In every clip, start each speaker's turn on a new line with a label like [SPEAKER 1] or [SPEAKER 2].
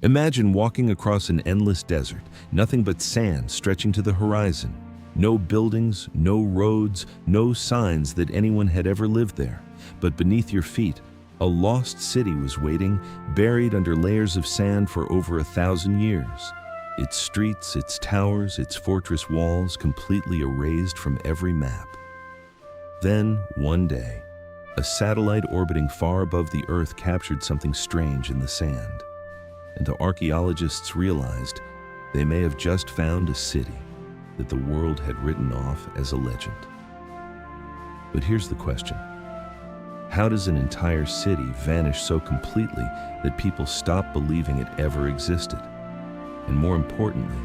[SPEAKER 1] Imagine walking across an endless desert, nothing but sand stretching to the horizon. No buildings, no roads, no signs that anyone had ever lived there. But beneath your feet, a lost city was waiting, buried under layers of sand for over 1,000 years. Its streets, its towers, its fortress walls completely erased from every map. Then, one day, a satellite orbiting far above the Earth captured something strange in the sand. And the archaeologists realized they may have just found a city that the world had written off as a legend. But here's the question. How does an entire city vanish so completely that people stop believing it ever existed? And more importantly,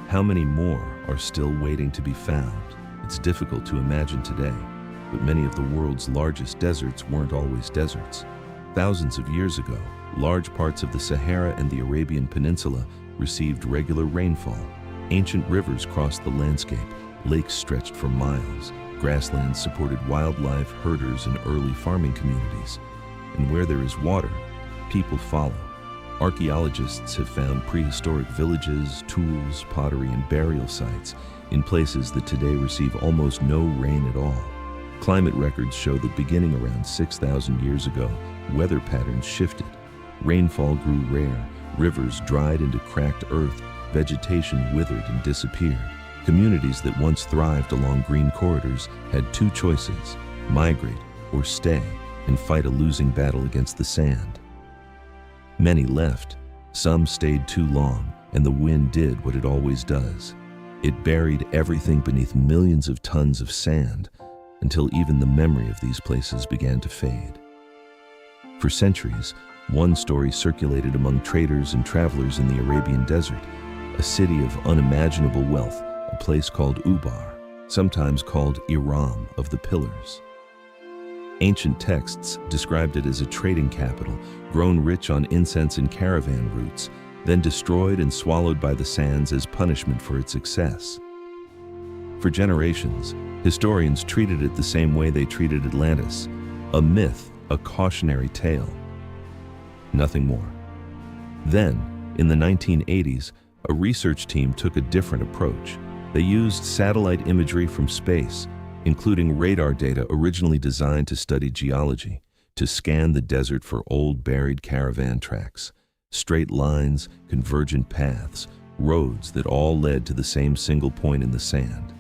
[SPEAKER 1] how many more are still waiting to be found? It's difficult to imagine today, but many of the world's largest deserts weren't always deserts. Thousands of years ago, large parts of the Sahara and the Arabian Peninsula received regular rainfall. Ancient rivers crossed the landscape, lakes stretched for miles, grasslands supported wildlife, herders, and early farming communities. And where there is water, people follow. Archaeologists have found prehistoric villages, tools, pottery, and burial sites in places that today receive almost no rain at all. Climate records show that beginning around 6,000 years ago, weather patterns shifted. Rainfall grew rare, rivers dried into cracked earth, vegetation withered and disappeared. Communities that once thrived along green corridors had two choices: migrate or stay and fight a losing battle against the sand. Many left. Some stayed too long, and the wind did what it always does. It buried everything beneath millions of tons of sand until even the memory of these places began to fade. For centuries, one story circulated among traders and travelers in the Arabian desert, a city of unimaginable wealth, a place called Ubar, sometimes called Iram of the Pillars. Ancient texts described it as a trading capital, grown rich on incense and caravan routes, then destroyed and swallowed by the sands as punishment for its excess. For generations, historians treated it the same way they treated Atlantis, a myth, a cautionary tale. Nothing more. Then, in the 1980s, a research team took a different approach. They used satellite imagery from space, including radar data originally designed to study geology, to scan the desert for old buried caravan tracks, straight lines, convergent paths, roads that all led to the same single point in the sand.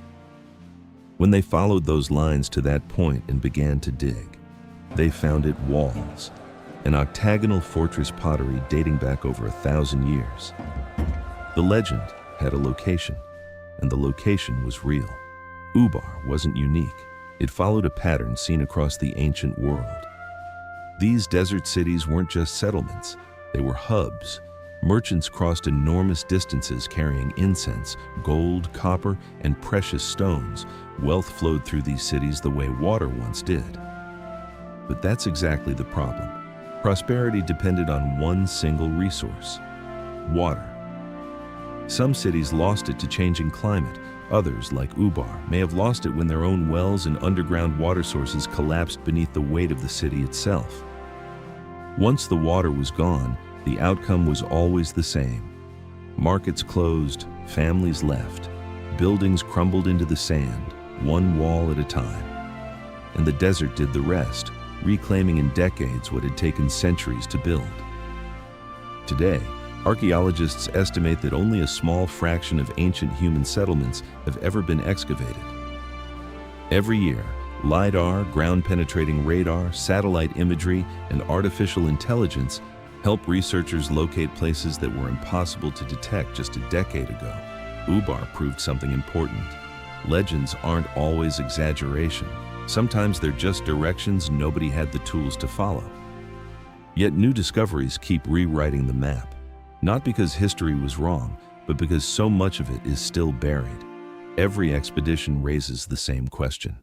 [SPEAKER 1] When they followed those lines to that point and began to dig, they found it walls, an octagonal fortress pottery dating back over 1,000 years. The legend had a location, and the location was real. Ubar wasn't unique. It followed a pattern seen across the ancient world. These desert cities weren't just settlements, they were hubs. Merchants crossed enormous distances carrying incense, gold, copper, and precious stones. Wealth flowed through these cities the way water once did. But that's exactly the problem. Prosperity depended on one single resource: water. Some cities lost it to changing climate. Others, like Ubar, may have lost it when their own wells and underground water sources collapsed beneath the weight of the city itself. Once the water was gone, the outcome was always the same. Markets closed, families left, buildings crumbled into the sand, one wall at a time. And the desert did the rest, reclaiming in decades what had taken centuries to build. Today, archaeologists estimate that only a small fraction of ancient human settlements have ever been excavated. Every year, LiDAR, ground-penetrating radar, satellite imagery, and artificial intelligence help researchers locate places that were impossible to detect just a decade ago. Ubar proved something important. Legends aren't always exaggeration. Sometimes they're just directions nobody had the tools to follow. Yet new discoveries keep rewriting the map. Not because history was wrong, but because so much of it is still buried. Every expedition raises the same question.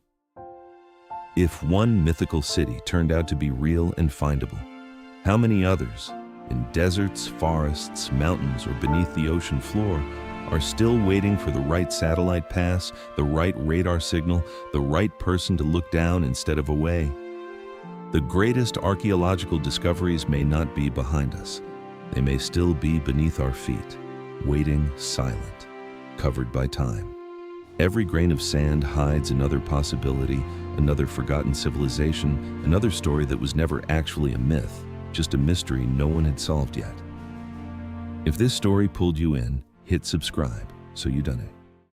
[SPEAKER 1] If one mythical city turned out to be real and findable, how many others, in deserts, forests, mountains, or beneath the ocean floor, are still waiting for the right satellite pass, the right radar signal, the right person to look down instead of away? The greatest archaeological discoveries may not be behind us. They may still be beneath our feet, waiting silent, covered by time. Every grain of sand hides another possibility, another forgotten civilization, another story that was never actually a myth, just a mystery no one had solved yet. If this story pulled you in, hit subscribe so you don't.